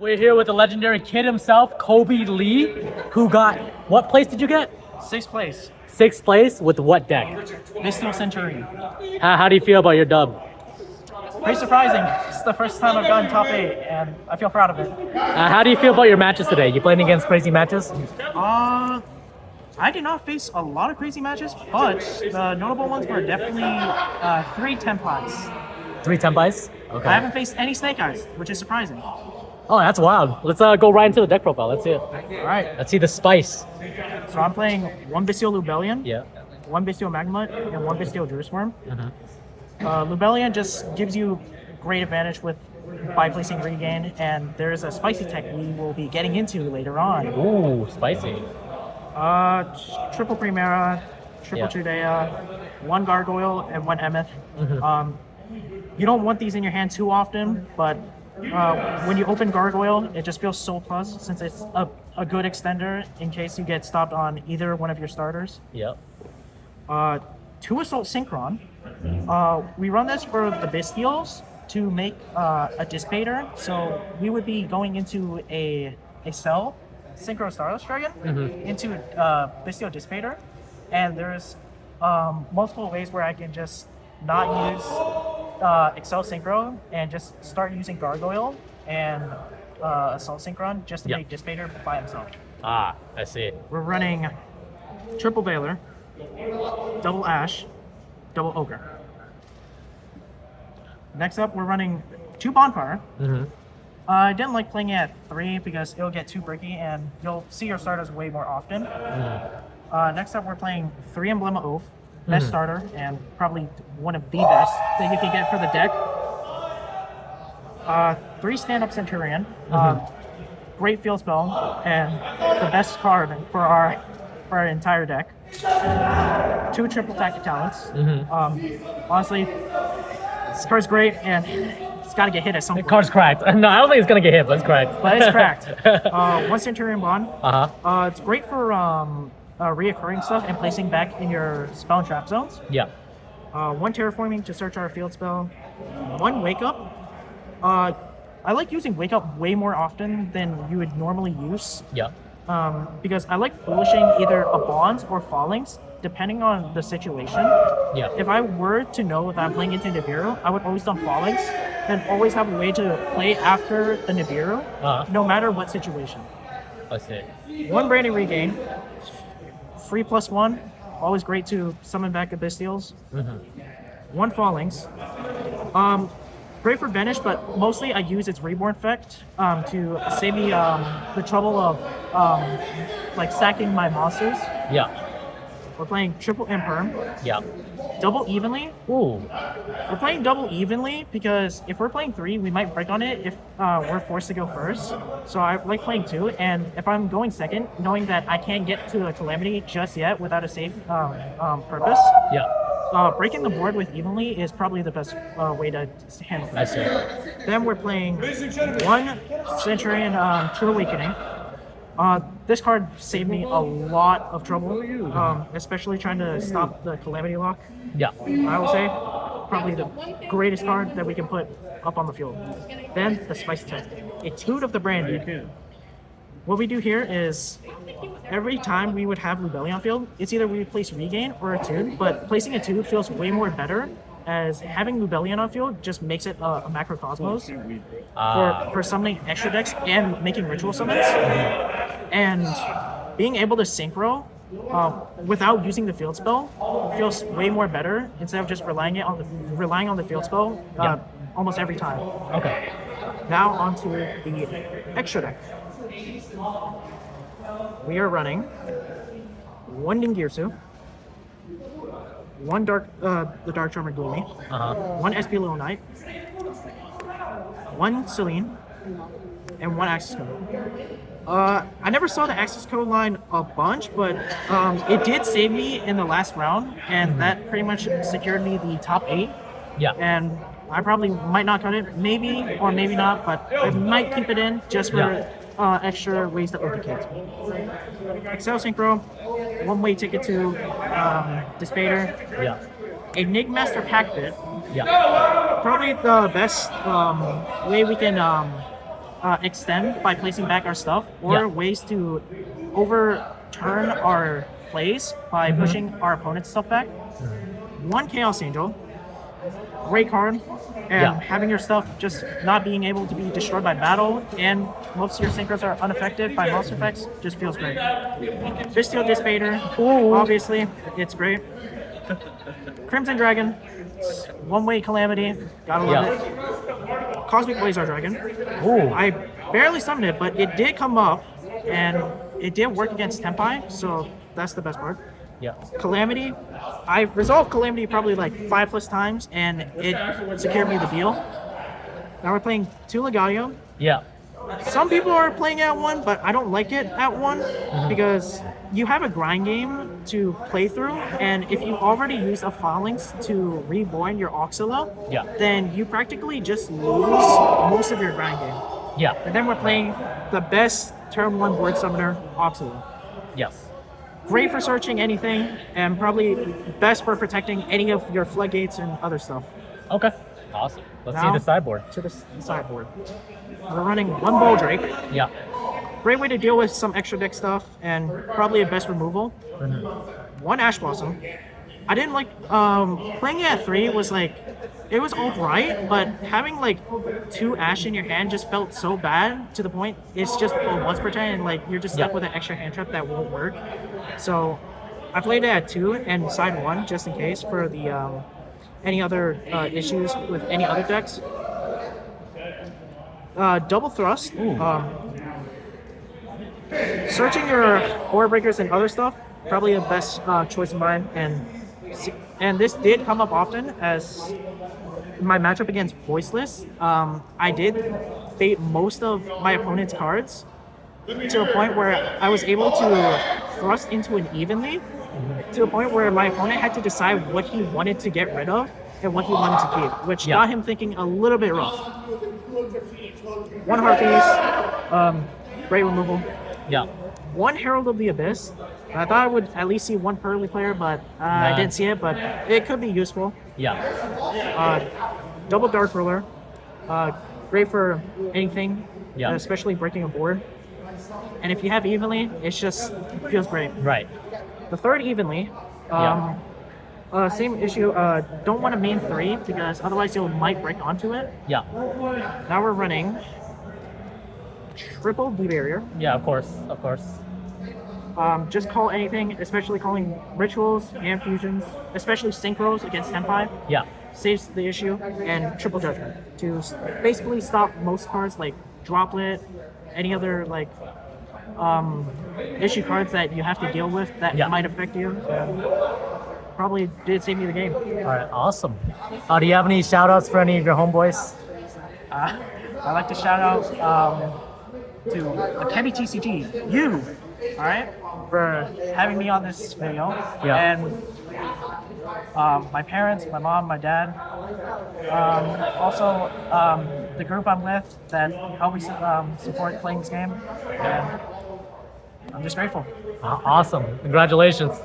We're here with the legendary kid himself, Koby Lee, who got, what place did you get? 6th place. 6th place with what deck? Bystial Centurion. How do you feel about your dub? Pretty surprising. This is the first time I've gotten top 8, and I feel proud of it. How do you feel about your matches today? You playing against crazy matches? I did not face a lot of crazy matches, but the notable ones were definitely 3 Tempais. 3 Tempais? Okay. I haven't faced any Snake Eyes, which is surprising. Oh, that's wild. Let's go right into the deck profile. Let's see it. All right. Let's see the spice. So I'm playing 1 Bystial Lubellion, Yeah. 1 Bystial Magmut, and 1 Bystial Druisworm. Mm-hmm. Lubellion just gives you great advantage by placing regain, and there's a spicy tech we will be getting into later on. Ooh, spicy. Triple Primera, triple Chudea, 1 Gargoyle, and 1 Emeth. Mm-hmm. You don't want these in your hand too often, but when you open Gargoyle, it just feels so plus since it's a good extender in case you get stopped on either one of your starters. Yep. 2 Assault Synchron. We run this for the Bystials to make a Dissipator, so we would be going into a cell Synchro Starless Dragon into Bystial Dissipator, and there's multiple ways where I can just not use Excel Synchro and just start using Gargoyle and Assault Synchron just to make Dissipator by himself. Ah, I see. We're running Triple Veiler, Double Ash, Double Ogre. Next up, we're running 2 Bonfire. Mm-hmm. I didn't like playing it at 3 because it'll get too bricky and you'll see your starters way more often. Next up, we're playing 3 Emblema Oath, best starter and probably one of the best that you can get for the deck. 3 Stand-Up Centurion, great field spell and the best card for our entire deck. 2 Triple Tactic Talents. Honestly, this card's great and it's got to get hit at some point. The card's cracked. No, I don't think it's gonna get hit, but it's cracked. But it's cracked. 1 Centurion Bond. It's great for reoccurring stuff and placing back in your spell and trap zones. Yeah. 1 Terraforming to search our field spell. 1 Wake Up. I like using Wake Up way more often than you would normally use. Yeah. Because I like foolishing either a Bonds or Fallings, depending on the situation. Yeah. If I were to know that I'm playing into Nibiru, I would always dump Fallings and always have a way to play after the Nibiru, no matter what situation. I see. 1 Branding Regain. Free +1. Always great to summon back the Bystials. 1 Fallings. Great for Banish, but mostly I use its Reborn effect to save me the trouble of like sacking my monsters. Yeah. We're playing Triple Imperm. Yeah. Double Evenly. Ooh. We're playing Double Evenly because if we're playing 3, we might break on it if we're forced to go first. So I like playing 2, and if I'm going second, knowing that I can't get to a Calamity just yet without a safe purpose. Yeah. Breaking the board with Evenly is probably the best way to handle it. I see. Then we're playing 1 Centurion True Awakening. This card saved me a lot of trouble, especially trying to stop the Calamity Lock. Yeah. I would say probably the greatest card that we can put up on the field. Then the Spice Test, a Toot of the Brandy. What we do here is every time we would have Lubellion on field, it's either we place Regain or a Toot, but placing a Toot feels way more better as having Lubellion on field just makes it a Macrocosmos for summoning extra decks and making ritual summons. And being able to synchro without using the field spell feels way more better instead of just relying on the field spell almost every time. Okay. Now onto the extra deck. We are running 1 Dingirsu, 1 the Dark Charmer Gloomy, 1 SP Little Knight, 1 Celine, and 1 Axis Code. I never saw the Axis Code line a bunch, but it did save me in the last round, and that pretty much secured me the top 8. Yeah. And I probably might not cut it, maybe or maybe not, but I might keep it in just for extra ways that replicate. Excel Synchro, 1-way ticket to Dissipator. Yeah. Enigmaster Pack Bit. Yeah. Probably the best way we can extend by placing back our stuff, or ways to overturn our plays by pushing our opponent's stuff back. One Chaos Angel, great card, and having your stuff just not being able to be destroyed by battle, and most of your synchros are unaffected by monster effects, just feels great. Bystial Dissipator, obviously, it's great. Crimson Dragon, one-way Calamity, gotta love it. Cosmic Blazar Dragon. I barely summoned it, but it did come up, and it did work against Tempai, so that's the best part. Calamity, I've resolved Calamity probably like 5+ times, and it secured me the deal. Now we're playing 2 Yugioh. Some people are playing at 1, but I don't like it at 1 because you have a grind game to play through, and if you already use a Phalanx to reborn your Oxala, then you practically just lose most of your grind game. And then we're playing the best turn 1 board summoner, Oxala. Great for searching anything, and probably best for protecting any of your floodgates and other stuff. Okay. Awesome. Let's see Now, the sideboard. To the sideboard. We're running 1 Boldrake. Great way to deal with some extra deck stuff, and probably a best removal. 1 Ash Blossom. I didn't like playing it at 3 was like, it was alright, but having like 2 Ash in your hand just felt so bad to the point it's just once per turn, and like you're just stuck with an extra hand trap that won't work. So I played it at 2 and side 1 just in case for the any other issues with any other decks. Double Thrust. Searching your Aura Breakers and other stuff, probably the best choice of mine, and this did come up often as my matchup against Voiceless. I did bait most of my opponent's cards to a point where I was able to thrust into an evenly, to a point where my opponent had to decide what he wanted to get rid of and what he wanted to keep, which got him thinking a little bit rough. 1 Heart Piece, great removal. 1 Herald of the Abyss. I thought I would at least see 1 Pearly player, but I didn't see it, but it could be useful. Double Dark Ruler. Great for anything, especially breaking a board. And if you have Evenly, it just feels great. The 3rd Evenly. Same issue. Don't want to main 3 because otherwise you might break onto it. Now we're running triple D-Barrier. Of course. Just call anything, especially calling rituals and fusions, especially synchros against Tempai. Saves the issue, and triple judgment to basically stop most cards like Droplet, any other like issue cards that you have to deal with that might affect you. Probably did save me the game. Alright, awesome. Do you have any shout outs for any of your homeboys? I'd like to shout out to AkemiTCG, you, alright, for having me on this video. And my parents, my mom, my dad, also the group I'm with that help me support playing this game. And I'm just grateful. Awesome. Congratulations.